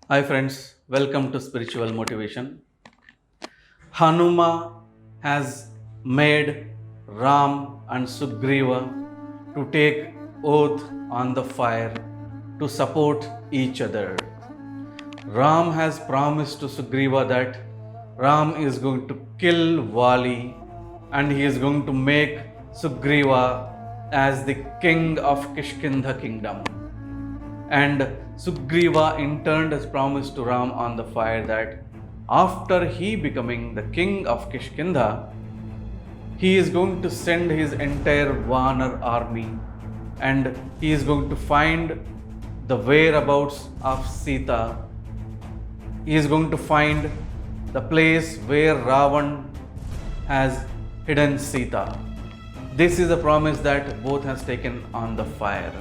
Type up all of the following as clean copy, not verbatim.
Hi friends, welcome to Spiritual Motivation. Hanuma has made Ram and Sugriva to take oath on the fire to support each other. Ram has promised to Sugriva that Ram is going to kill Vali and he is going to make Sugriva as the king of Kishkindha kingdom. And Sugriva in turn has promised to Ram on the fire that after he becoming the king of Kishkindha, he is going to send his entire Vanar army and he is going to find the whereabouts of Sita. He is going to find the place where Ravan has hidden Sita. This is a promise that both has taken on the fire.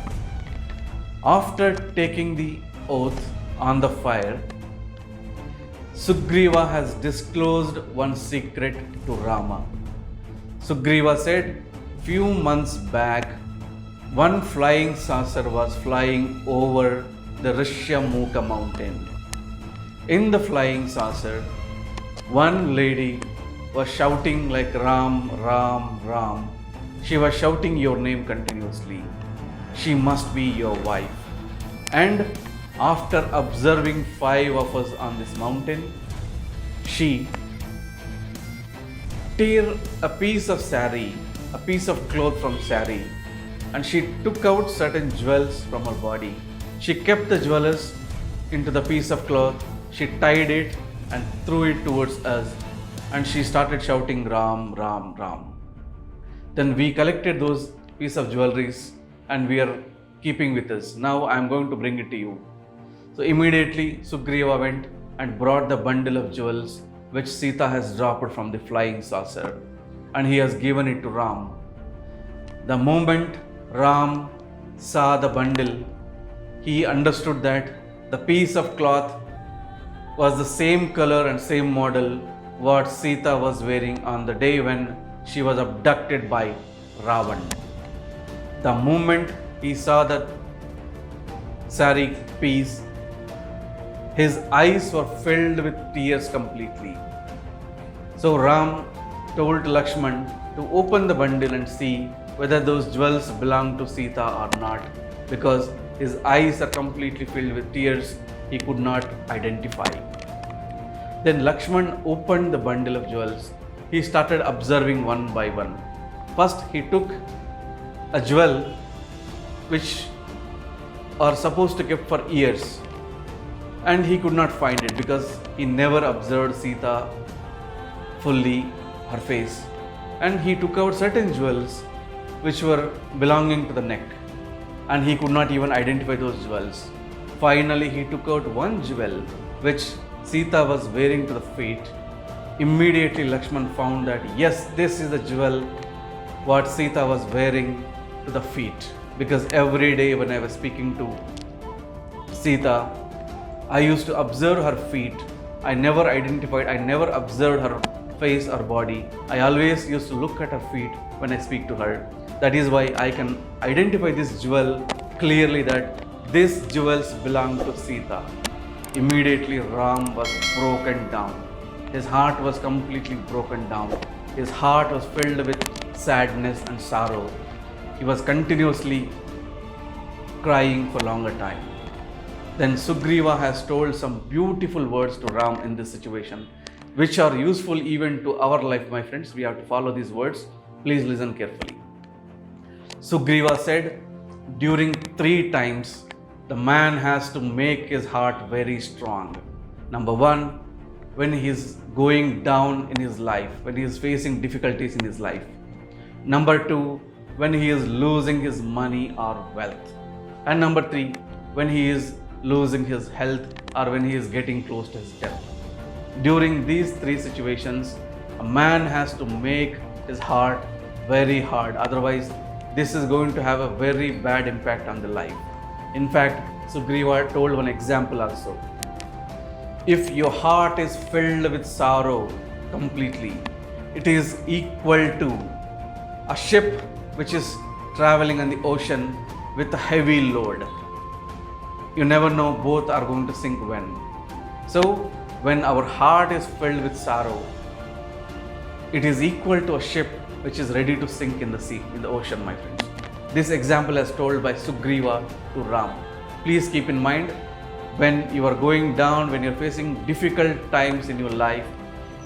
After taking the oath on the fire, Sugriva has disclosed one secret to Rama. Sugriva said, few months back, one flying saucer was flying over the Rishyamukha mountain. In the flying saucer, one lady was shouting like Ram, Ram, Ram. She was shouting your name continuously. She must be your wife. And after observing 5 of us on this mountain, she tear a piece of sari, a piece of cloth from sari, and she took out certain jewels from her body. She kept the jewels into the piece of cloth, she tied it and threw it towards us, and she started shouting Ram, Ram, Ram. Then we collected those piece of jewelries and we are keeping with us. Now I am going to bring it to you. So immediately Sugriva went and brought the bundle of jewels which Sita has dropped from the flying saucer, and he has given it to Ram. The moment Ram saw the bundle, he understood that the piece of cloth was the same color and same model what Sita was wearing on the day when she was abducted by Ravan. The moment he saw that sari piece, his eyes were filled with tears completely. So Ram told Lakshman to open the bundle and see whether those jewels belong to Sita or not, because his eyes are completely filled with tears, he could not identify. Then Lakshman opened the bundle of jewels. He started observing one by one. First he took a jewel which are supposed to keep for years, and he could not find it because he never observed Sita fully, her face. And he took out certain jewels which were belonging to the neck, and he could not even identify those jewels. Finally he took out one jewel which Sita was wearing to the feet. Immediately Lakshman found that yes, this is the jewel what Sita was wearing to the feet, because every day when I was speaking to Sita, I used to observe her feet. I never observed her face or body. I always used to look at her feet when I speak to her. That is why I can identify this jewel clearly that these jewels belong to Sita. Immediately Ram was broken down. His heart was completely broken down. His heart was filled with sadness and sorrow. He was continuously crying for longer time. Then Sugriva has told some beautiful words to Ram in this situation, which are useful even to our life, my friends. We have to follow these words. Please listen carefully. Sugriva said, during 3 times, the man has to make his heart very strong. Number 1, when he is going down in his life, when he is facing difficulties in his life. Number 2, when he is losing his money or wealth. And number 3, when he is losing his health or when he is getting close to his death. During these 3 situations, a man has to make his heart very hard. Otherwise, this is going to have a very bad impact on the life. In fact, Sugriva told one example also. If your heart is filled with sorrow completely, it is equal to a ship which is traveling on the ocean with a heavy load. You never know both are going to sink when. So, when our heart is filled with sorrow, it is equal to a ship which is ready to sink in the sea, in the ocean, my friends. This example is told by Sugriva to Ram. Please keep in mind, when you are going down, when you're facing difficult times in your life,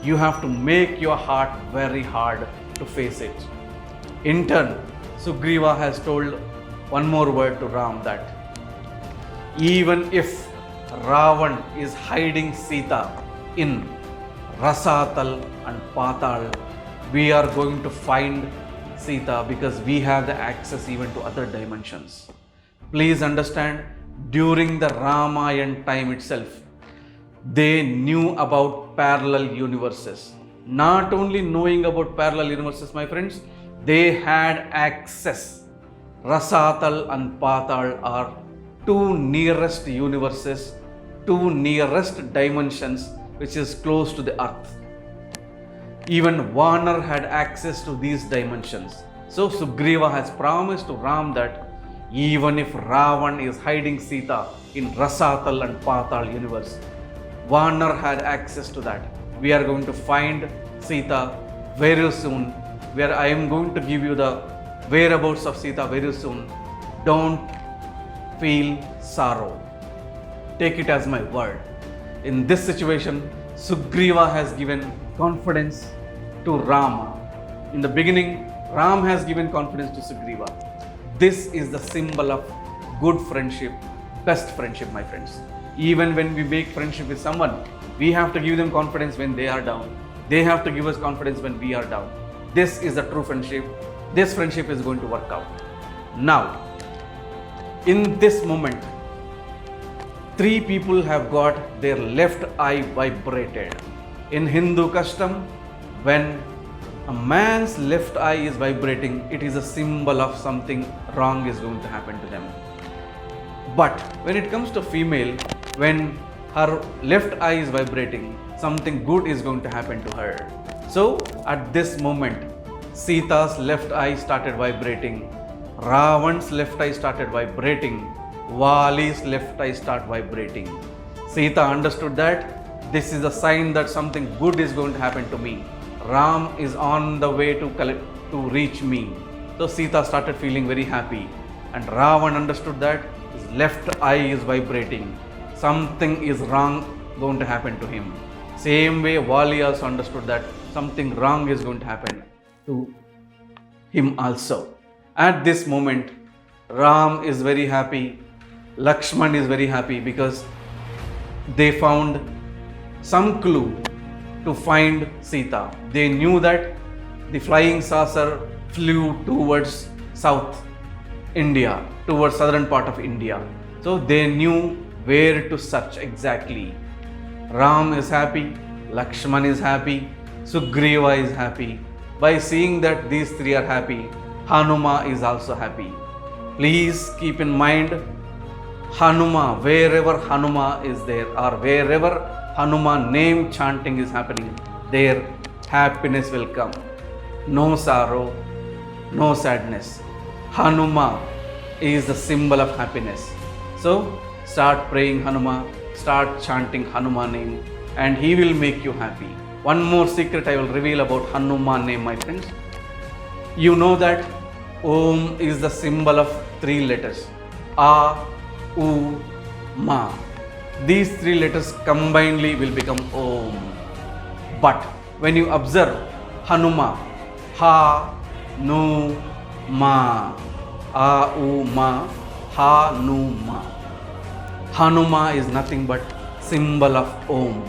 you have to make your heart very hard to face it. In turn, Sugriva has told one more word to Ram, that even if Ravan is hiding Sita in Rasatal and Patal, we are going to find Sita because we have the access even to other dimensions. Please understand, during the Ramayan time itself, they knew about parallel universes. Not only knowing about parallel universes, my friends, they had access. Rasatal and Patal are two nearest universes, two nearest dimensions which is close to the earth. Even Vanar had access to these dimensions. So Sugriva has promised to Ram that even if Ravan is hiding Sita in Rasatal and Patal universe, Vanar had access to that. We are going to find Sita very soon, where I am going to give you the whereabouts of Sita very soon. Don't feel sorrow. Take it as my word. In this situation, Sugriva has given confidence to Rama. In the beginning, Ram has given confidence to Sugriva. This is the symbol of good friendship, best friendship, my friends. Even when we make friendship with someone, we have to give them confidence when they are down. They have to give us confidence when we are down. This is the true friendship. This friendship is going to work out. Now, in this moment, three people have got their left eye vibrated. In Hindu custom, when a man's left eye is vibrating, it is a symbol of something wrong is going to happen to them. But when it comes to female, when her left eye is vibrating, something good is going to happen to her. So at this moment, Sita's left eye started vibrating, Ravan's left eye started vibrating, Vali's left eye started vibrating. Sita understood that this is a sign that something good is going to happen to me. Ram is on the way to reach me. So Sita started feeling very happy, and Ravan understood that his left eye is vibrating. Something is wrong going to happen to him. Same way Vali also understood that something wrong is going to happen to him also. At this moment, Ram is very happy, Lakshman is very happy because they found some clue to find Sita. They knew that the flying saucer flew towards South India, towards southern part of India. So they knew where to search exactly. Ram is happy, Lakshman is happy, Sugriva is happy. By seeing that these three are happy, Hanuman is also happy. Please keep in mind, Hanuman, wherever Hanuman is there, or wherever Hanuman name chanting is happening, there happiness will come. No sorrow, no sadness. Hanuman is the symbol of happiness. So start praying Hanuman, start chanting Hanuman name, and he will make you happy. One more secret I will reveal about Hanuman name, my friends. You know that Om is the symbol of three letters. A, U, Ma. These three letters combinedly will become Om. But when you observe Hanuma, Ha, Nu, Ma, A, U, Ma, Ha, Nu, Ma. Hanuma is nothing but symbol of Om.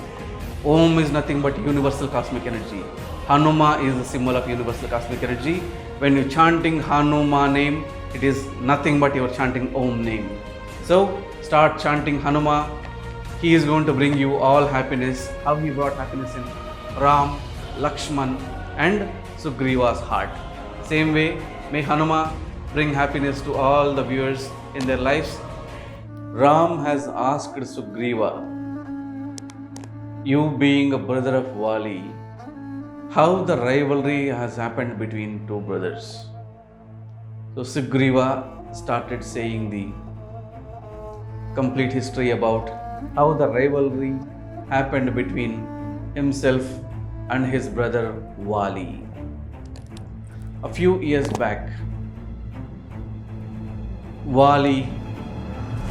Om is nothing but universal cosmic energy. Hanuma is the symbol of universal cosmic energy. When you chanting Hanuma name, it is nothing but you are chanting Om name. So start chanting Hanuma. He is going to bring you all happiness. How he brought happiness in Ram, Lakshman and Sugriva's heart. Same way, may Hanuma bring happiness to all the viewers in their lives. Ram has asked Sugriva, you being a brother of Vali, how the rivalry has happened between two brothers. So Sugriva started saying the complete history about how the rivalry happened between himself and his brother Vali. A few years back, Vali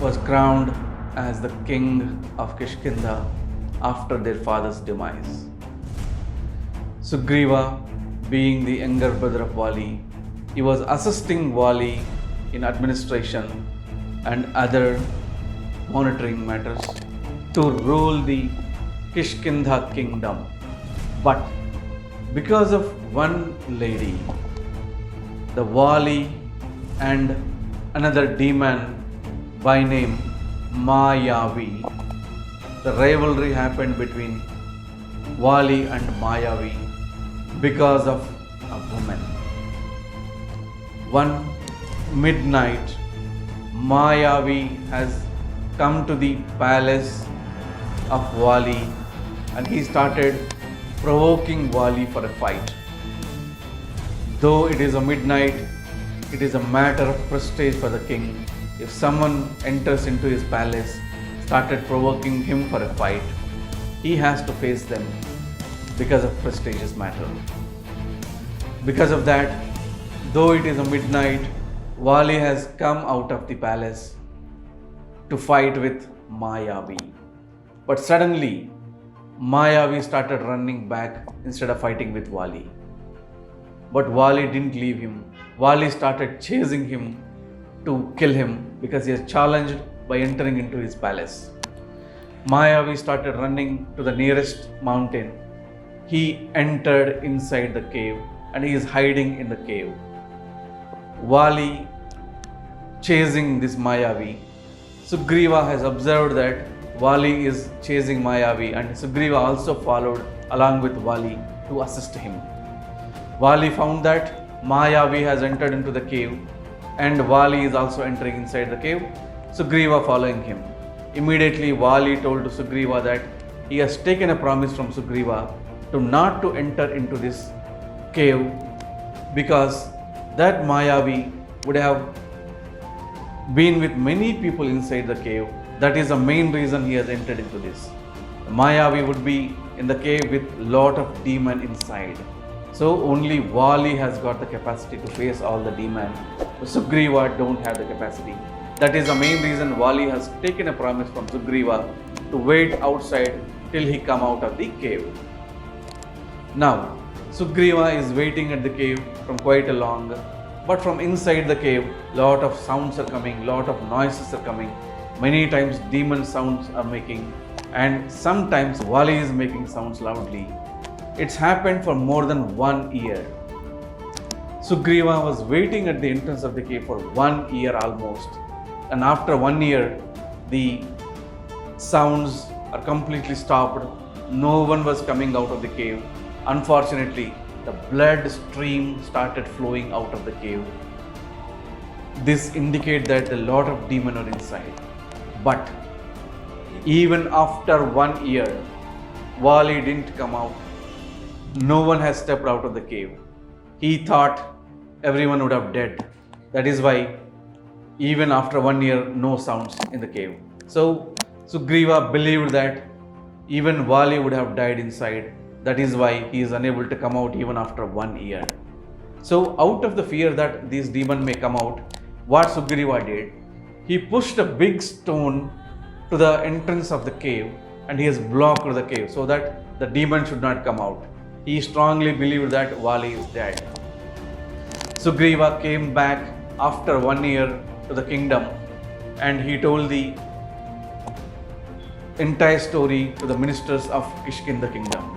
was crowned as the king of Kishkinda after their father's demise. Sugriva, being the younger brother of Vali, he was assisting Vali in administration and other monitoring matters to rule the Kishkinda kingdom. But because of one lady, the Vali and another demon by name Mayavi, the rivalry happened between Vali and Mayavi because of a woman. One midnight, Mayavi has come to the palace of Vali and he started provoking Vali for a fight. Though it is a midnight, it is a matter of prestige for the king. If someone enters into his palace, started provoking him for a fight, he has to face them because of prestigious matter. Because of that, though it is a midnight, Vali has come out of the palace to fight with Mayavi. But suddenly, Mayavi started running back instead of fighting with Vali. But Vali didn't leave him. Vali started chasing him to kill him because he is challenged by entering into his palace. Mayavi started running to the nearest mountain. He entered inside the cave and he is hiding in the cave. Vali chasing this Mayavi. Sugriva has observed that Vali is chasing Mayavi and Sugriva also followed along with Vali to assist him. Vali found that Mayavi has entered into the cave and Vali is also entering inside the cave, Sugriva following him. Immediately Vali told to Sugriva that he has taken a promise from Sugriva to not to enter into this cave because that Mayavi would have been with many people inside the cave. That is the main reason he has entered into this. Mayavi would be in the cave with lot of demon inside. So only Vali has got the capacity to face all the demon. Sugriva don't have the capacity. That is the main reason Vali has taken a promise from Sugriva to wait outside till he come out of the cave. Now, Sugriva is waiting at the cave from quite a long, but from inside the cave, lot of sounds are coming, lot of noises are coming. Many times demon sounds are making and sometimes Vali is making sounds loudly. It's happened for more than 1 year. Sugriva was waiting at the entrance of the cave for 1 year almost. And after 1 year, the sounds are completely stopped. No one was coming out of the cave. Unfortunately, the blood stream started flowing out of the cave. This indicates that a lot of demons are inside. But even after 1 year, Vali didn't come out. No one has stepped out of the cave. He thought everyone would have died. That is why even after 1 year, no sounds in the cave. So Sugriva believed that even Vali would have died inside. That is why he is unable to come out even after 1 year. So out of the fear that these demons may come out, what Sugriva did, he pushed a big stone to the entrance of the cave and he has blocked the cave so that the demon should not come out. He strongly believed that Vali is dead. Sugriva came back after 1 year to the kingdom and he told the entire story to the ministers of Kishkinda kingdom.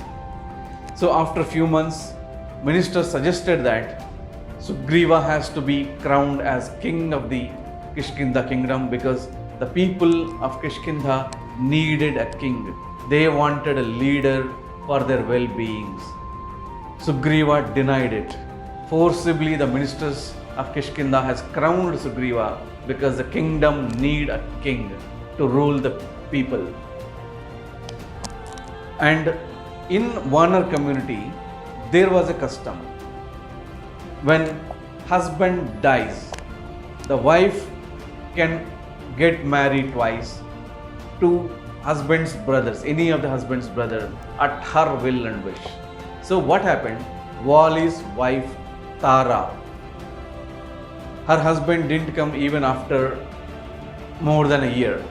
So after a few months, ministers suggested that Sugriva has to be crowned as king of the Kishkinda kingdom because the people of Kishkinda needed a king. They wanted a leader for their well-beings. Sugriva denied it. Forcibly, the ministers of Kishkinda has crowned Sugriva because the kingdom need a king to rule the people. And in Warner community, there was a custom. When husband dies, the wife can get married twice to husband's brothers, any of the husband's brother, at her will and wish. So what happened? Wali's wife Tara, her husband didn't come even after more than a year.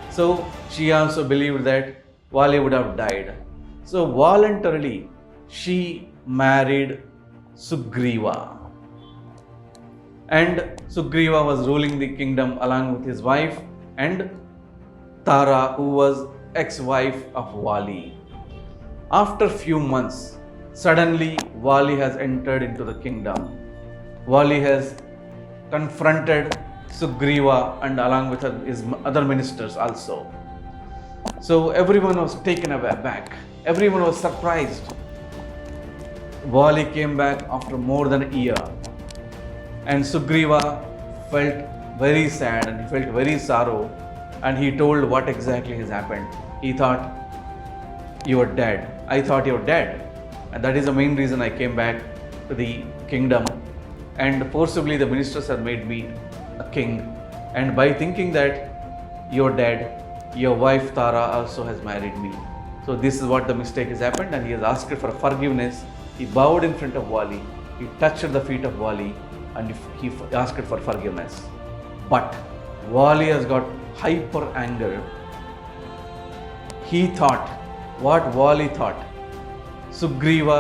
So she also believed that Wali would have died. So voluntarily she married Sugriva. And Sugriva was ruling the kingdom along with his wife and Tara, who was ex-wife of Wali. After few months, suddenly Wali has entered into the kingdom. Wali has confronted Sugriva and along with his other ministers also. So everyone was taken aback. Everyone was surprised. Wali came back after more than a year. And Sugriva felt very sad and he felt very sorrow, and he told what exactly has happened. He thought, "You are dead. I thought you were dead. And that is the main reason I came back to the kingdom. And forcibly the ministers have made me a king. And by thinking that you're dead, your wife Tara also has married me. So this is what the mistake has happened." And he has asked for forgiveness. He bowed in front of Wali. He touched the feet of Wali and he asked for forgiveness. But Wali has got hyper anger. He thought what Wali thought. Sugriva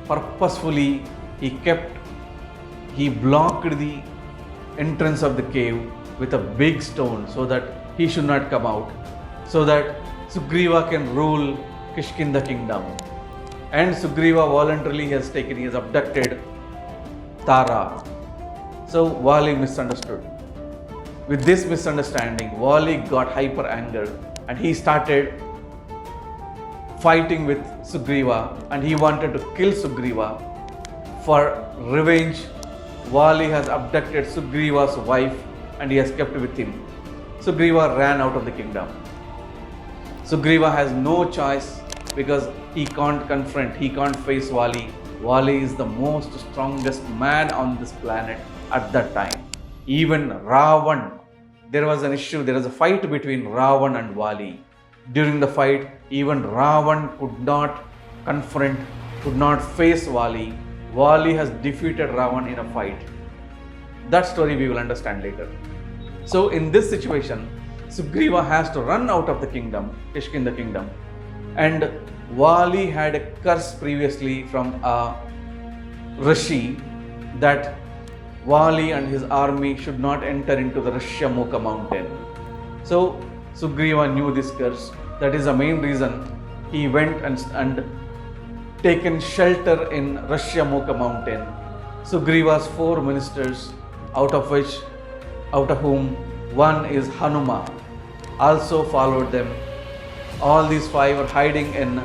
purposefully he blocked the entrance of the cave with a big stone so that he should not come out, so that Sugriva can rule Kishkinda kingdom. And Sugriva voluntarily has abducted Tara. So Wali misunderstood. With this misunderstanding, Wali got hyper anger and he started fighting with Sugriva and he wanted to kill Sugriva. For revenge, Wali has abducted Sugriva's wife and he has kept with him. Sugriva ran out of the kingdom. Sugriva has no choice because he can't confront, he can't face Wali. Wali is the most strongest man on this planet at that time. Even Ravan, there was an issue, there was a fight between Ravan and Wali. During the fight, even Ravan could not confront, could not face Wali. Wali has defeated Ravan in a fight. That story we will understand later. So in this situation, Sugriva has to run out of the kingdom, Kishkinda kingdom. And Wali had a curse previously from a Rishi that Wali and his army should not enter into the Rishyamukha mountain. So Sugriva knew this curse. That is the main reason he went and taken shelter in Rishyamukha mountain. Sugriva's 4 ministers, out of whom one is Hanuman, also followed them. All these 5 are hiding in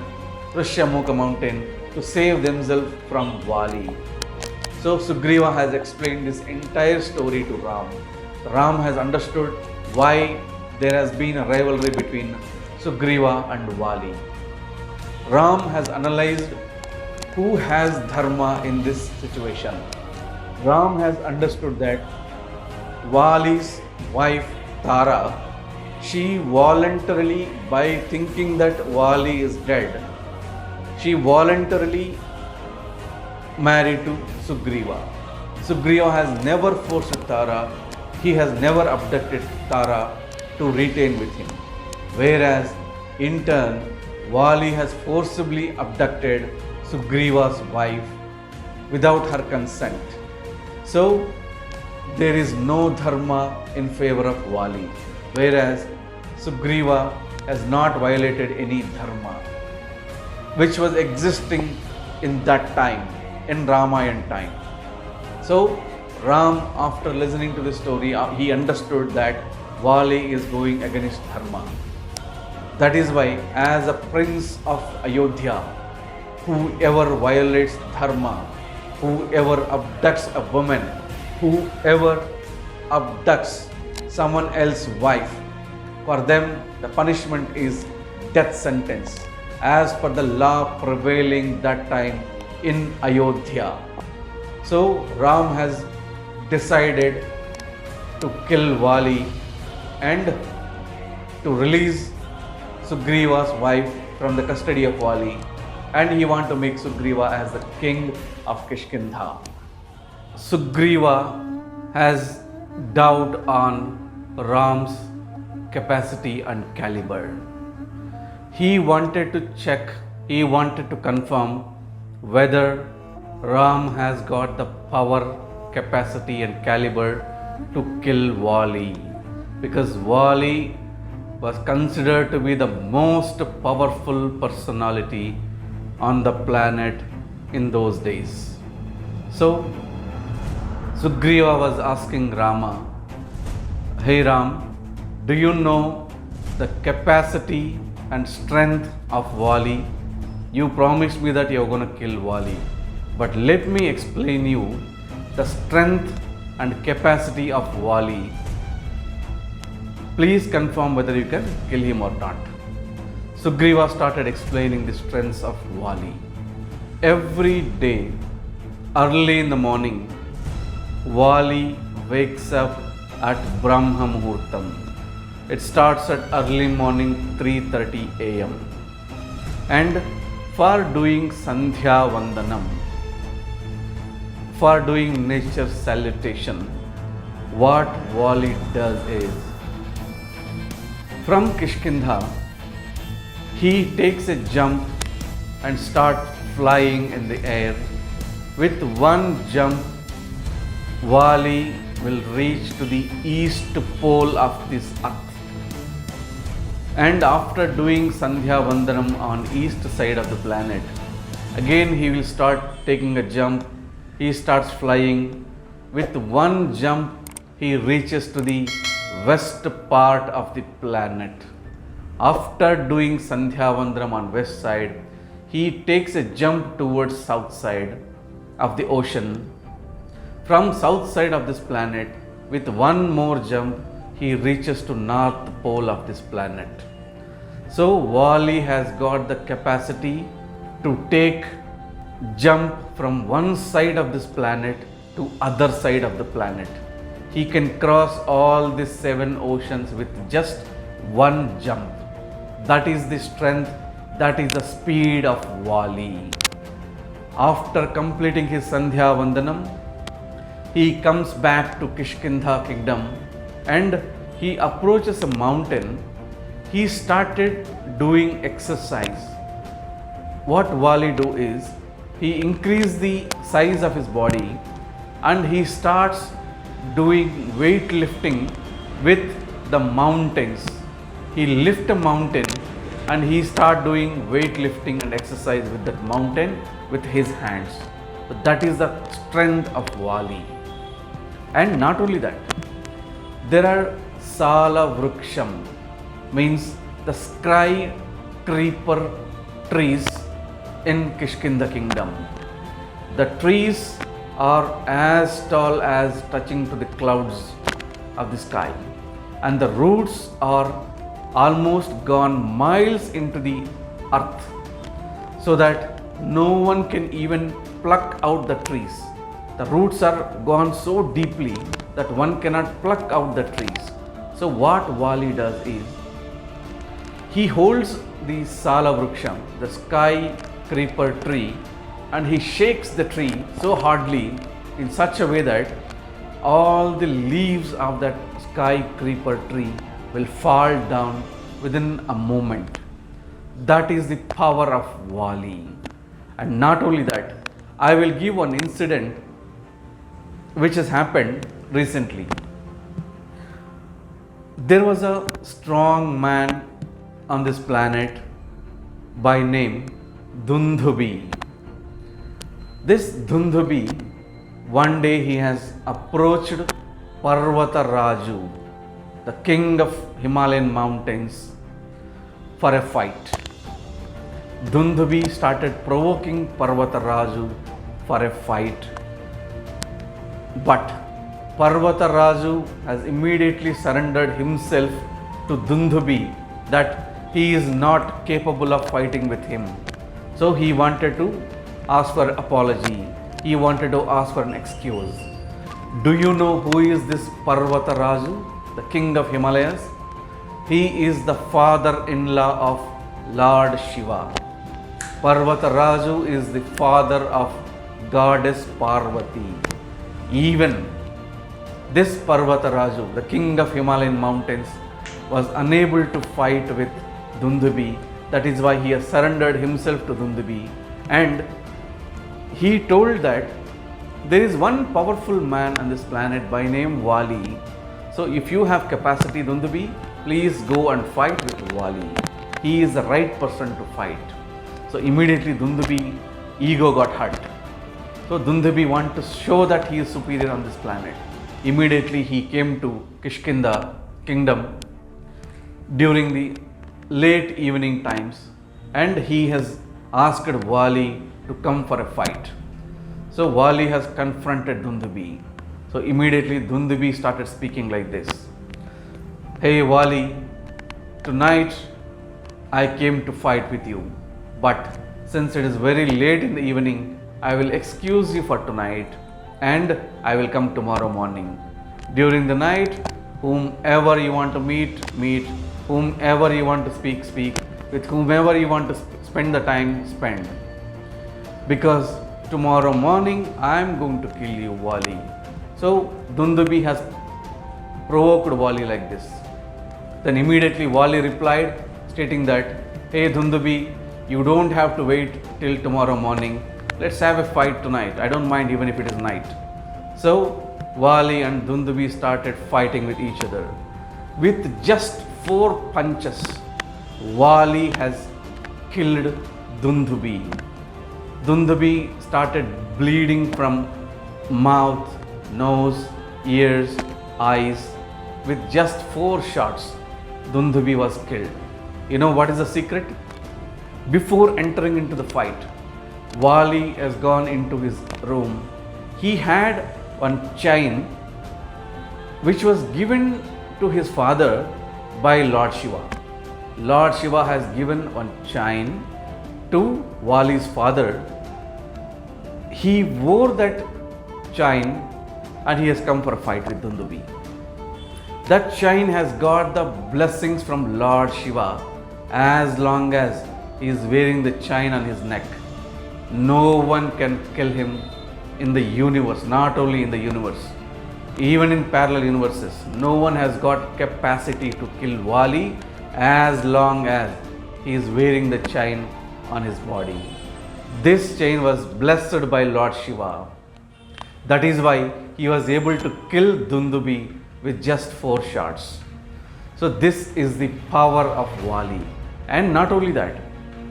Rishyamukha mountain to save themselves from Wali. So Sugriva has explained this entire story to Ram. Ram has understood why there has been a rivalry between Sugriva and Wali. Ram has analyzed who has dharma in this situation. Ram has understood that Wali's wife Tara, she voluntarily, by thinking that Wali is dead, she voluntarily married to Sugriva. Sugriva has never forced Tara, he has never abducted Tara to retain with him. Whereas in turn, Wali has forcibly abducted Sugriva's wife without her consent. So there is no dharma in favor of Wali, whereas Sugriva has not violated any dharma which was existing in that time, in Ramayan time. So Ram, after listening to this story, he understood that Wali is going against dharma. That is why, as a prince of Ayodhya, whoever violates dharma, whoever abducts a woman, whoever abducts someone else's wife, for them the punishment is death sentence, as per the law prevailing that time in Ayodhya. So Ram has decided to kill Wali and to release Sugriva's wife from the custody of Vali, and he wanted to make Sugriva as the king of Kishkindha. Sugriva has doubt on Ram's capacity and caliber. He wanted to check, he wanted to confirm whether Ram has got the power, capacity and caliber to kill Vali, because Vali was considered to be the most powerful personality on the planet in those days. So Sugriva was asking Rama, "Hey Ram, do you know the capacity and strength of Vali? You promised me that you're going to kill Vali, but let me explain you the strength and capacity of Vali. Please confirm whether you can kill him or not." Sugriva started explaining the strengths of Vali. Every day, early in the morning, Vali wakes up at Brahma Muhurtam. It starts at early morning 3:30 a.m. And for doing Sandhya Vandanam, for doing nature salutation, what Vali does is, from Kishkindha, he takes a jump and starts flying in the air. With one jump, Vali will reach to the east pole of this earth. And after doing Sandhya Vandanam on east side of the planet, again he will start taking a jump. He starts flying. With one jump, he reaches to the west part of the planet. After doing Sandhya Vandanam on west side, he takes a jump towards south side of the ocean. From south side of this planet, with one more jump, he reaches to north pole of this planet. So Vali has got the capacity to take jump from one side of this planet to other side of the planet. He can cross all the 7 oceans with just one jump. That is the strength, that is the speed of Vali. After completing his Sandhya Vandanam, he comes back to Kishkindha kingdom and he approaches a mountain. He started doing exercise. What Vali do is, he increased the size of his body and he starts doing weightlifting with the mountains. He lift a mountain and he start doing weightlifting and exercise with that mountain with his hands. So that is the strength of Vali. And not only that, there are Sala Vruksham, means the sky creeper trees in Kishkinda kingdom. The trees are as tall as touching to the clouds of the sky, and the roots are almost gone miles into the earth, so that no one can even pluck out the trees. The roots are gone so deeply that one cannot pluck out the trees. So what Vali does is, he holds the Sala Vruksham, the sky creeper tree, and he shakes the tree so hardly in such a way that all the leaves of that sky creeper tree will fall down within a moment. That is the power of Vali. And not only that, I will give one incident which has happened recently. There was a strong man on this planet by name Dhundhubi. This Dhundhubi, one day he has approached Parvata Raju, the king of Himalayan mountains, for a fight. Dhundhubi started provoking Parvata Raju for a fight. But Parvata Raju has immediately surrendered himself to Dhundhubi, that he is not capable of fighting with him. So he wanted to ask for apology. He wanted to ask for an excuse. Do you know who is this Parvata Raju, the king of Himalayas? He is the father-in-law of Lord Shiva. Parvataraju is the father of goddess Parvati. Even this Parvataraju, the king of Himalayan mountains, was unable to fight with Dundubi. That is why he has surrendered himself to Dundubi. And he told that there is one powerful man on this planet by name Vali. So if you have capacity, Dundubi, please go and fight with Vali. He is the right person to fight. So immediately Dundubi ego got hurt. So Dundubi wanted to show that he is superior on this planet. Immediately he came to Kishkinda kingdom during the late evening times, and he has asked Vali to come for a fight. So Vali has confronted Dundubi. So immediately Dundubi started speaking like this. Hey Vali, tonight I came to fight with you, but since it is very late in the evening, I will excuse you for tonight and I will come tomorrow morning. During the night, whomever you want to meet, meet. Whomever you want to speak, speak. With whomever you want to spend the time, spend. Because tomorrow morning I am going to kill you, Vali. So Dundubi has provoked Vali like this. Then immediately Vali replied, stating that, hey Dundubi, you don't have to wait till tomorrow morning. Let's have a fight tonight. I don't mind even if it is night. So Vali and Dundubi started fighting with each other. With just 4 punches, Vali has killed Dundubi. Dundubi started bleeding from mouth, nose, ears, eyes. With just 4 shots, Dundubi was killed. You know what is the secret? Before entering into the fight, Vali has gone into his room. He had one chain which was given to his father by Lord Shiva. Lord Shiva has given one chain to Vali's father. He wore that chain and he has come for a fight with Dundubi. That chain has got the blessings from Lord Shiva. As long as he is wearing the chain on his neck, no one can kill him in the universe, not only in the universe, even in parallel universes. No one has got capacity to kill Vali as long as he is wearing the chain on his body. This chain was blessed by Lord Shiva. That is why he was able to kill Dundubi with just 4 shots. So this is the power of Vali. And not only that,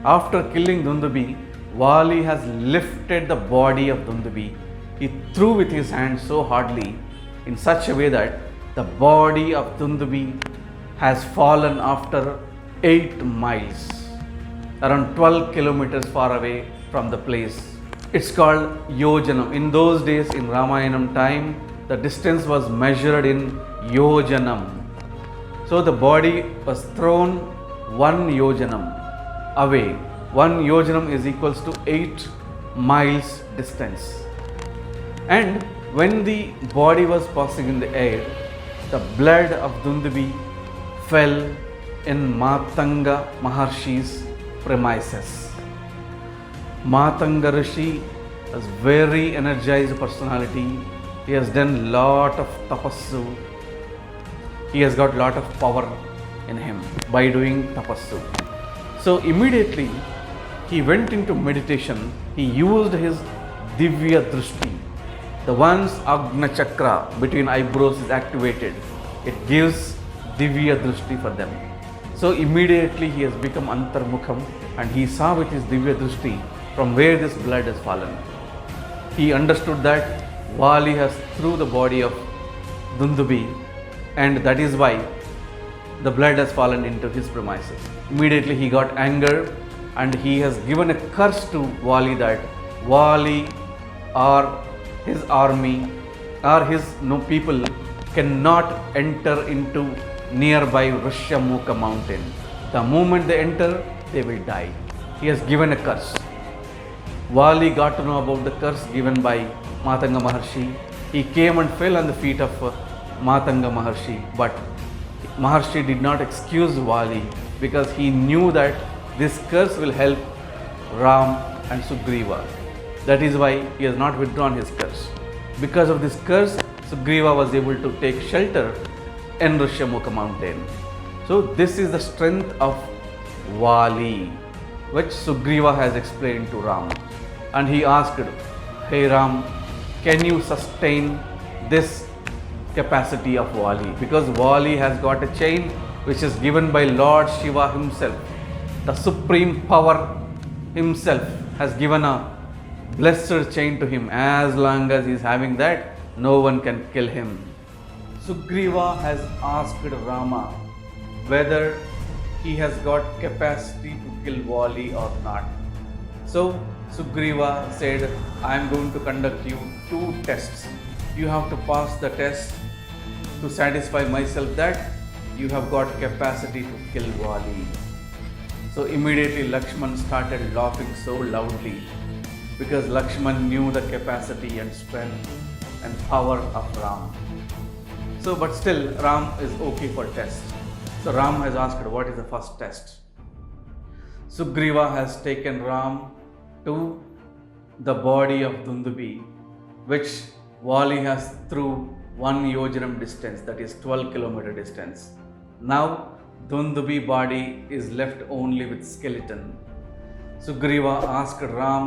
after killing Dundubi, Vali has lifted the body of Dundubi. He threw with his hand so hardly in such a way that the body of Dundubi has fallen after 8 miles, around 12 kilometers far away from the place. It's called Yojanam. In those days, in Ramayanam time, the distance was measured in Yojanam. So the body was thrown 1 Yojanam away. 1 Yojanam is equals to 8 miles distance. And when the body was passing in the air, the blood of Dundubi fell in Matanga Maharshi's premises. Matanga Rishi is very energized personality. He has done lot of tapassu. He has got lot of power in him by doing tapassu. So immediately he went into meditation. He used his Divya Drishti. The once Agna Chakra between eyebrows is activated, it gives Divya Drishti for them. So immediately he has become Antarmukham and he saw with his Divya Drishti from where this blood has fallen. He understood that Vali has threw the body of Dundubi and that is why the blood has fallen into his premises. Immediately he got anger and he has given a curse to Vali that Vali or his army or his people cannot enter into nearby Rishyamukha mountain. The moment they enter, they will die. He has given a curse. Vali got to know about the curse given by Matanga Maharshi. He came and fell on the feet of Matanga Maharshi, but Maharshi did not excuse Vali because he knew that this curse will help Ram and Sugriva. That is why he has not withdrawn his curse. Because of this curse, Sugriva was able to take shelter in Rishyamukha mountain. So this is the strength of Vali, which Sugriva has explained to Ram. And he asked, "Hey Ram, can you sustain this capacity of Vali?" Because Vali has got a chain which is given by Lord Shiva himself. The supreme power himself has given a blessed chain to him. As long as he is having that, no one can kill him. Sugriva has asked Rama whether he has got capacity to kill Vali or not. So Sugriva said, "I am going to conduct you 2 tests. You have to pass the test to satisfy myself that you have got capacity to kill Vali." So immediately Lakshman started laughing so loudly because Lakshman knew the capacity and strength and power of Ram. So but still Ram is okay for test. So Ram has asked, what is the first test? Sugriva has taken Ram to the body of Dundubi, which Vali has through 1 yojanam distance, that is 12 kilometer distance. Now Dundubi body is left only with skeleton. Sugriva asked Ram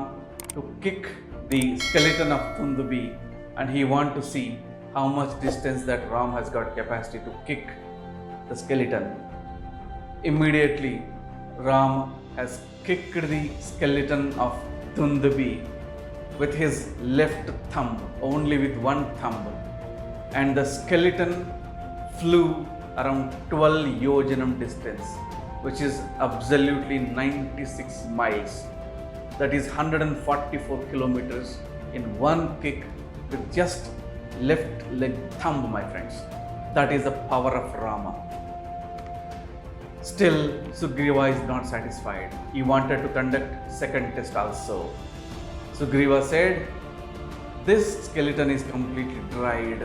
to kick the skeleton of Dundubi, and he want to see how much distance that Ram has got capacity to kick the skeleton. Immediately Ram has kicked the skeleton of Dundubi with his left thumb, only with 1 thumb, and the skeleton flew around 12 yojanam distance, which is absolutely 96 miles. That is 144 kilometers in 1 kick with just left leg thumb, my friends. That is the power of Rama. Still, Sugriva is not satisfied. He wanted to conduct second test also. Sugriva said, "This skeleton is completely dried.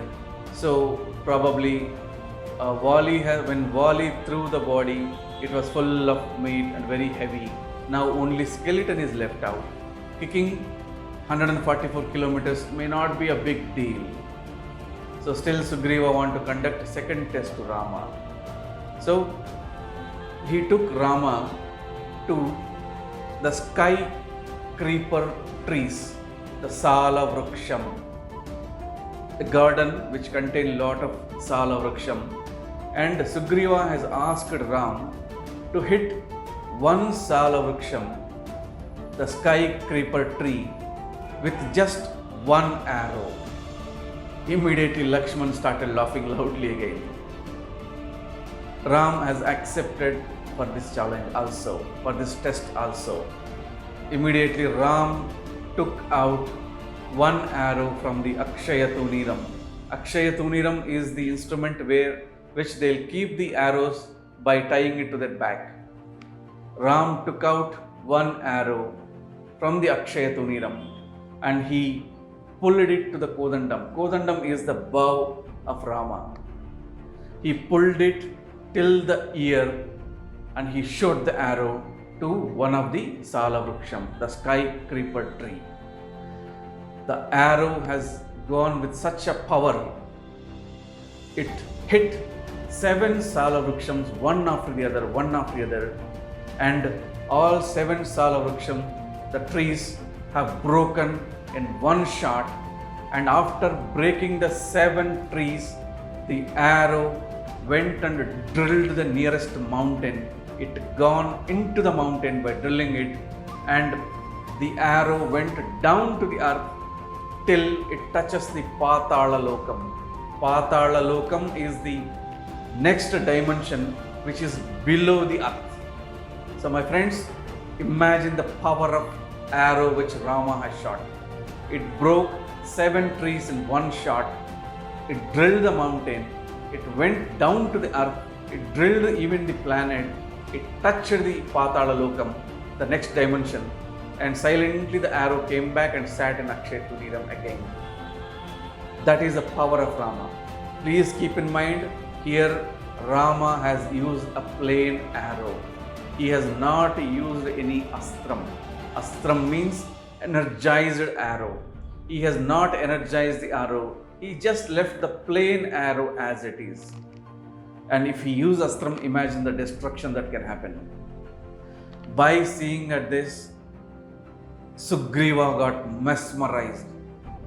So probably when Vali threw the body, it was full of meat and very heavy. Now only skeleton is left out. Kicking 144 kilometers may not be a big deal." So still Sugriva want to conduct second test to Rama. So he took Rama to the sky creeper trees, the Sala Vruksham, the garden which contained lot of Sala Vruksham. And Sugriva has asked Ram to hit 1 Sala Vruksham, the sky creeper tree, with just 1 arrow. Immediately Lakshman started laughing loudly again. Ram has accepted for this challenge also, for this test also. Immediately Ram took out 1 arrow from the Akshaya Tuniram. Akshaya Tuniram is the instrument which they'll keep the arrows by tying it to their back. Ram took out 1 arrow from the Akshaya Tuniram and he pulled it to the Kodandam. Kodandam is the bow of Rama. He pulled it till the ear and he shot the arrow to one of the Sala Vruksham, the sky creeper tree. The arrow has gone with such a power. It hit 7 Sala Vrukshams, one after the other, and all 7 Sala Vruksham, the trees have broken in 1 shot, and after breaking the 7 trees, the arrow went and drilled the nearest mountain. It gone into the mountain by drilling it, and the arrow went down to the earth till it touches the Patala Lokam. Patala Lokam is the next dimension which is below the earth. So my friends, imagine the power of arrow which Rama has shot. It broke 7 trees in 1 shot. It drilled the mountain. It went down to the earth. It drilled even the planet. It touched the Patala Lokam, the next dimension, and silently the arrow came back and sat in Akshaya Tuniram again. That is the power of Rama. Please keep in mind, here Rama has used a plain arrow. He has not used any astram. Astram means energized arrow. He has not energized the arrow. He just left the plain arrow as it is. And if he used astram, imagine the destruction that can happen. By seeing at this, Sugriva got mesmerized.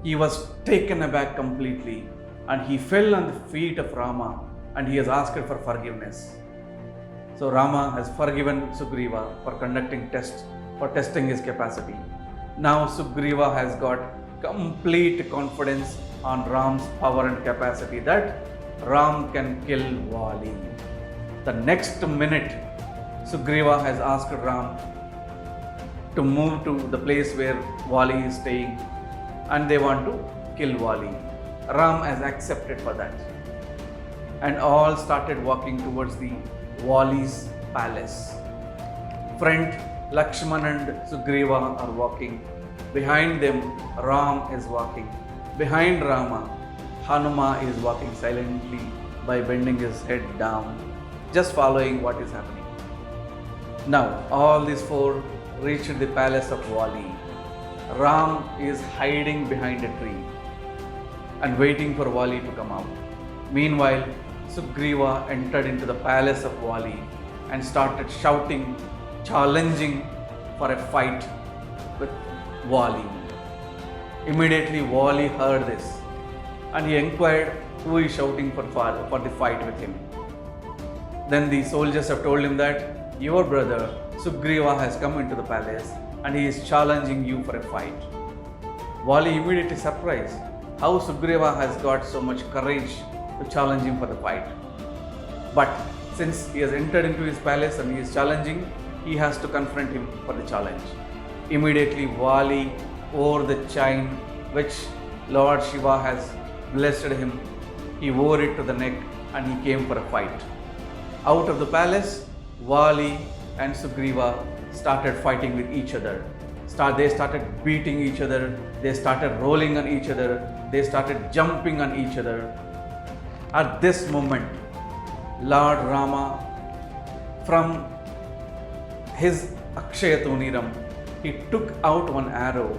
He was taken aback completely, and he fell on the feet of Rama, and he has asked for forgiveness. So Rama has forgiven Sugriva for conducting tests, for testing his capacity. Now Sugriva has got complete confidence on Ram's power and capacity that Ram can kill Vali. The next minute, Sugriva has asked Ram to move to the place where Vali is staying, and they want to kill Vali. Ram has accepted for that. And all started walking towards the Vali's palace. Front, Lakshman and Sugriva are walking. Behind them, Ram is walking. Behind Rama, Hanuman is walking silently by bending his head down, just following what is happening. Now, all these four reached the palace of Vali. Ram is hiding behind a tree and waiting for Vali to come out. Meanwhile, Sugriva entered into the palace of Vali and started shouting, challenging for a fight with Vali. Immediately, Vali heard this and he inquired who is shouting for the fight with him. Then the soldiers have told him that your brother Sugriva has come into the palace and he is challenging you for a fight. Vali immediately surprised how Sugriva has got so much courage to challenge him for the fight. But since he has entered into his palace and he is challenging, he has to confront him for the challenge. Immediately Vali wore the chain which Lord Shiva has blessed him. He wore it to the neck and he came for a fight. Out of the palace, Vali and Sugriva started fighting with each other. They started beating each other. They started rolling on each other. They started jumping on each other. At this moment, Lord Rama, from his Akshaya Tuniram, he took out one arrow.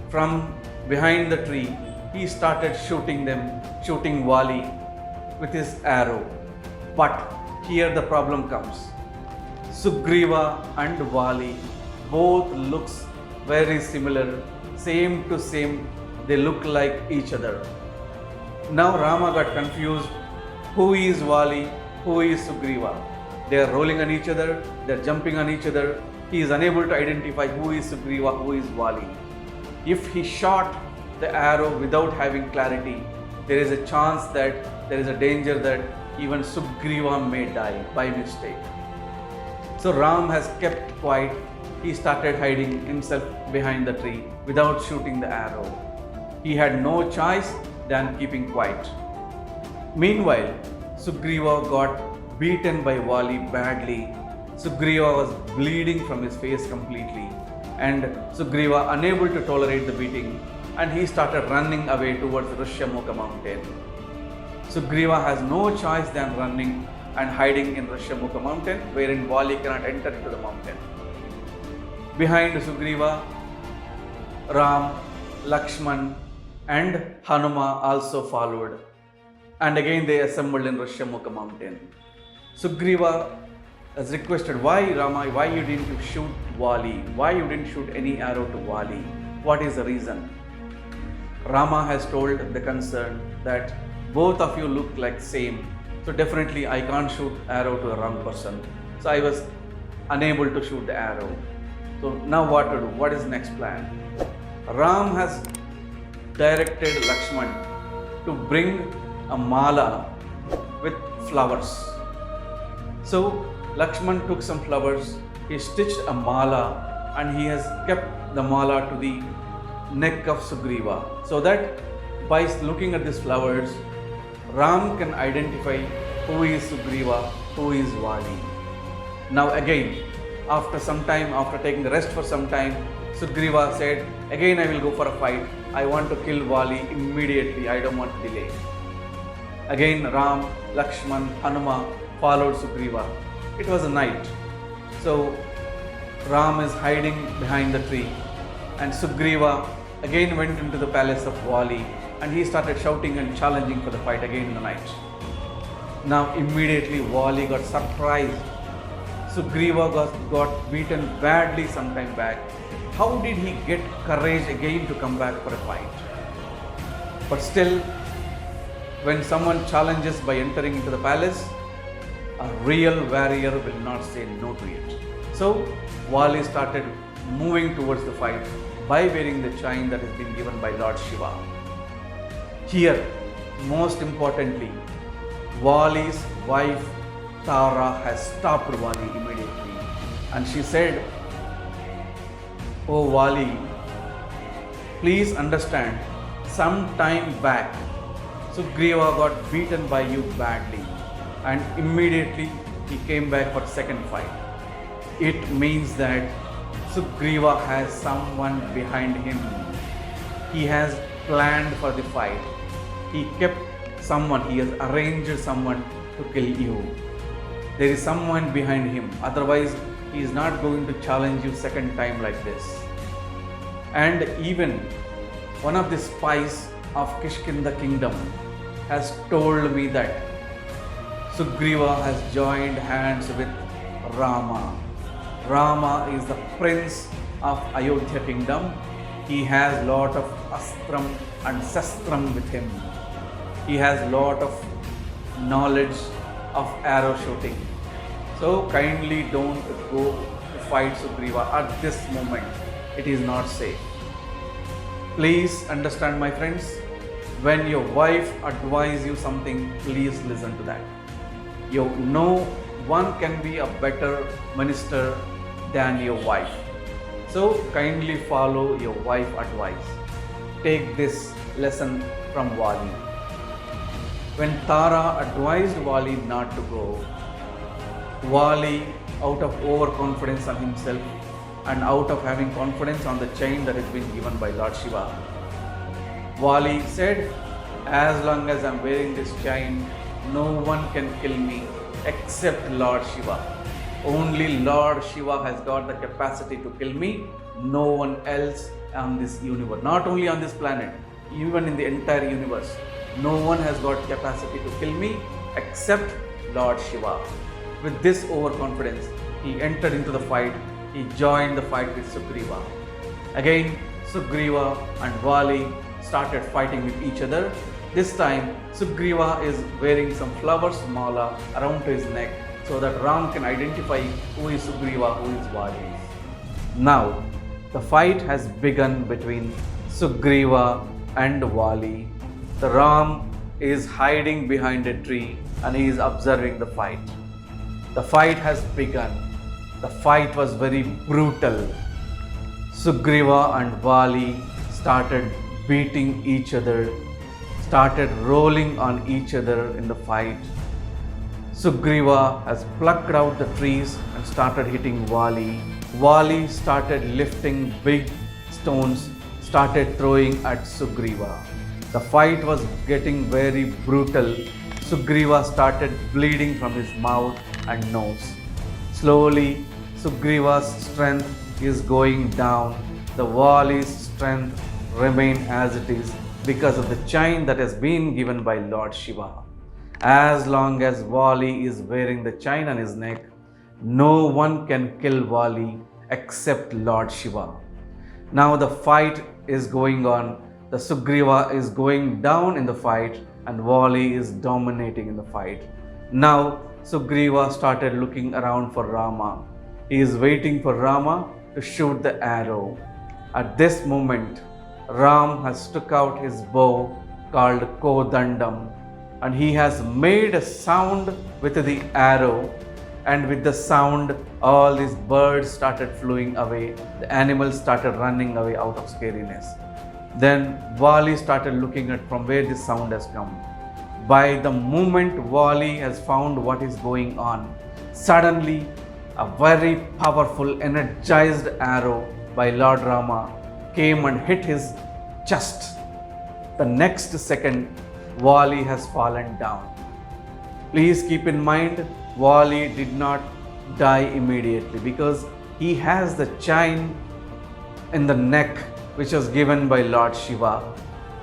From behind the tree, he started shooting Vali with his arrow. But here the problem comes. Sugriva and Vali both looks very similar, same to same. They look like each other. Now Rama got confused. Who is Vali? Who is Sugriva? They are rolling on each other. They are jumping on each other. He is unable to identify who is Sugriva, who is Vali. If he shot the arrow without having clarity, there is a chance that there is a danger that even Sugriva may die by mistake. So Ram has kept quiet. He started hiding himself behind the tree without shooting the arrow. He had no choice than keeping quiet. Meanwhile, Sugriva got beaten by Vali badly. Sugriva was bleeding from his face completely, and Sugriva, unable to tolerate the beating, and he started running away towards Rishyamukha mountain. Sugriva has no choice than running and hiding in Rishyamukha mountain, wherein Vali cannot enter into the mountain. Behind Sugriva, Ram, Lakshman and Hanuman also followed, and again they assembled in Rishyamukha mountain. Sugriva has requested, why Rama, why you didn't shoot Vali? Why you didn't shoot any arrow to Vali? What is the reason? Rama has told the concerned that both of you look like same, so definitely I can't shoot arrow to a wrong person. So I was unable to shoot the arrow. So now what to do? What is the next plan? Ram has directed Lakshman to bring a mala with flowers. So Lakshman took some flowers, he stitched a mala and he has kept the mala to the neck of Sugriva, so that by looking at these flowers, Ram can identify who is Sugriva, who is Vali. Now again, after some time, after taking rest for some time, Sugriva said, again I will go for a fight. I want to kill Vali immediately. I don't want to delay. Again Ram, Lakshman, Hanuman followed Sugriva. It was a night. So Ram is hiding behind the tree, and Sugriva again went into the palace of Vali, and he started shouting and challenging for the fight again in the night. Now immediately Vali got surprised. Sugriva got beaten badly some time back. How did he get courage again to come back for a fight? But still, when someone challenges by entering into the palace, a real warrior will not say no to it. So Vali started moving towards the fight by wearing the chain that has been given by Lord Shiva. Here, most importantly, Vali's wife Tara has stopped Vali immediately, and she said, "Oh Vali, please understand, some time back Sugriva got beaten by you badly, and immediately he came back for second fight. It means that Sugriva has someone behind him. He has planned for the fight. He kept someone, he has arranged someone to kill you. There is someone behind him. Otherwise, he is not going to challenge you second time like this. And even one of the spies of Kishkinda kingdom has told me that Sugriva has joined hands with Rama. Rama is the prince of Ayodhya kingdom. He has lot of astram and sastram with him. He has lot of knowledge of arrow shooting. So kindly don't go to fight Sugriva at this moment. It is not safe. Please understand, my friends, when your wife advises you something, please listen to that. You know one can be a better minister than your wife. So kindly follow your wife's advice. Take this lesson from Vali. When Tara advised Vali not to go, Vali, out of overconfidence on himself and out of having confidence on the chain that has been given by Lord Shiva, Vali said, as long as I am wearing this chain, no one can kill me except Lord Shiva. Only Lord Shiva has got the capacity to kill me. No one else on this universe, not only on this planet, even in the entire universe, no one has got capacity to kill me except Lord Shiva. With this overconfidence, he entered into the fight. He joined the fight with Sugriva. Again, Sugriva and Vali started fighting with each other. This time, Sugriva is wearing some flowers mala around his neck so that Ram can identify who is Sugriva, who is Vali. Now, the fight has begun between Sugriva and Vali. The Ram is hiding behind a tree and he is observing the fight. The fight has begun. The fight was very brutal. Sugriva and Vali started beating each other, started rolling on each other in the fight. Sugriva has plucked out the trees and started hitting Vali. Vali started lifting big stones, started throwing at Sugriva. The fight was getting very brutal. Sugriva started bleeding from his mouth and nose. Slowly, Sugriva's strength is going down. The Vali's strength remains as it is because of the chain that has been given by Lord Shiva. As long as Vali is wearing the chain on his neck, no one can kill Vali except Lord Shiva. Now the fight is going on. The Sugriva is going down in the fight and Vali is dominating in the fight. Now Sugriva started looking around for Rama. He is waiting for Rama to shoot the arrow. At this moment, Ram has took out his bow called Kodandam and he has made a sound with the arrow, and with the sound all these birds started flying away. The animals started running away out of scariness. Then Vali started looking at from where this sound has come. By the moment Vali has found what is going on, suddenly a very powerful, energized arrow by Lord Rama came and hit his chest. The next second, Vali has fallen down. Please keep in mind, Wali did not die immediately because he has the chain in the neck which was given by Lord Shiva.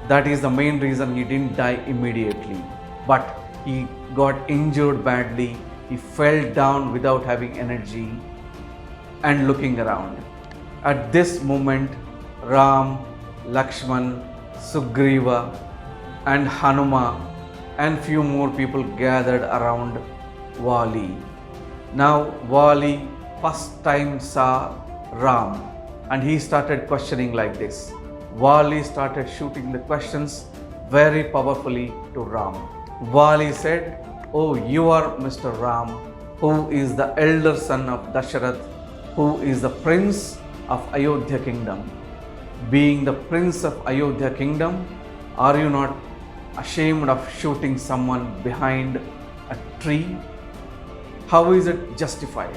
That is the main reason he didn't die immediately. But he got injured badly. He fell down without having energy and looking around. At this moment, Ram, Lakshman, Sugriva and Hanuman and few more people gathered around Wali. Now Wali first time saw Ram and he started questioning like this. Wali started shooting the questions very powerfully to Ram. Wali said, "Oh, you are Mr. Ram, who is the elder son of Dasharath, who is the prince of Ayodhya kingdom. Being the prince of Ayodhya kingdom, are you not ashamed of shooting someone behind a tree? How is it justified?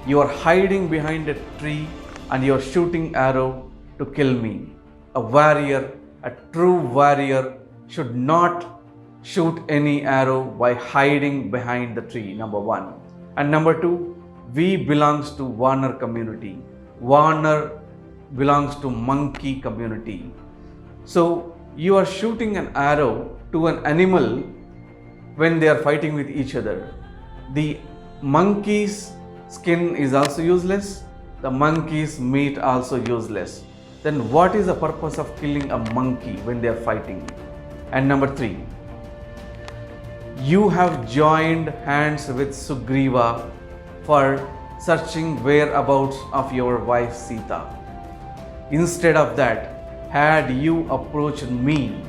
You are hiding behind a tree and you are shooting arrow to kill me. A warrior, a true warrior should not shoot any arrow by hiding behind the tree, number one. And number two, we belongs to Varner community. Varner belongs to monkey community. So you are shooting an arrow to an animal when they are fighting with each other. The monkey's skin is also useless. The monkey's meat also useless. Then what is the purpose of killing a monkey when they are fighting? And number three, you have joined hands with Sugriva for searching whereabouts of your wife Sita. Instead of that, had you approached me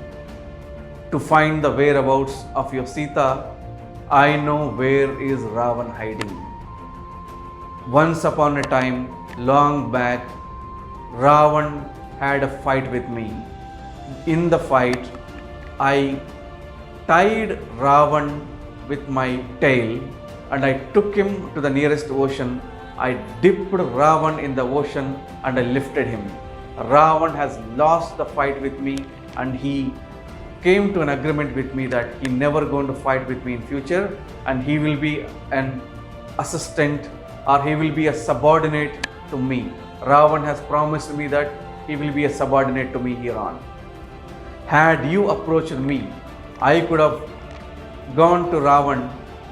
to find the whereabouts of your Sita, I know where is Ravan hiding. Once upon a time, long back, Ravan had a fight with me. In the fight, I tied Ravan with my tail and I took him to the nearest ocean. I dipped Ravan in the ocean and I lifted him. Ravan has lost the fight with me and he came to an agreement with me that he never going to fight with me in future and he will be an assistant or he will be a subordinate to me. Ravan has promised me that he will be a subordinate to me here on. Had you approached me, I could have gone to Ravan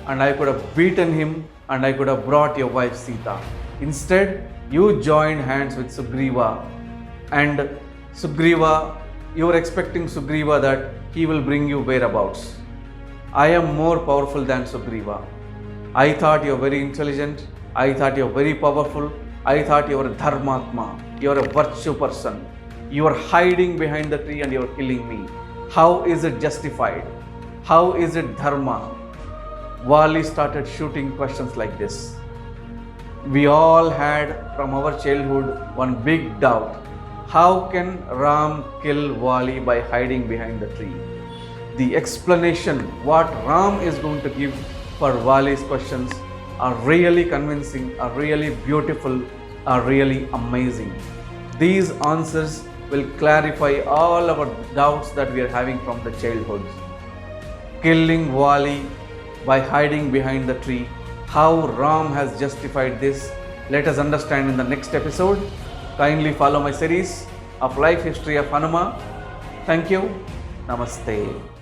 and I could have beaten him and I could have brought your wife Sita. Instead, you joined hands with Sugriva and Sugriva, you were expecting Sugriva that he will bring you whereabouts. I am more powerful than Sugriva. I thought you are very intelligent. I thought you are very powerful. I thought you are a dharmatma. You are a virtue person. You are hiding behind the tree and you are killing me. How is it justified? How is it dharma? Wali started shooting questions like this. We all had from our childhood one big doubt. How can Ram kill Wali by hiding behind the tree? The explanation what Ram is going to give for Wali's questions are really convincing, are really beautiful, are really amazing. These answers will clarify all our doubts that we are having from the childhood. Killing Wali by hiding behind the tree. How Ram has justified this, let us understand in the next episode. Kindly follow my series of life history of Hanuman. Thank you. Namaste.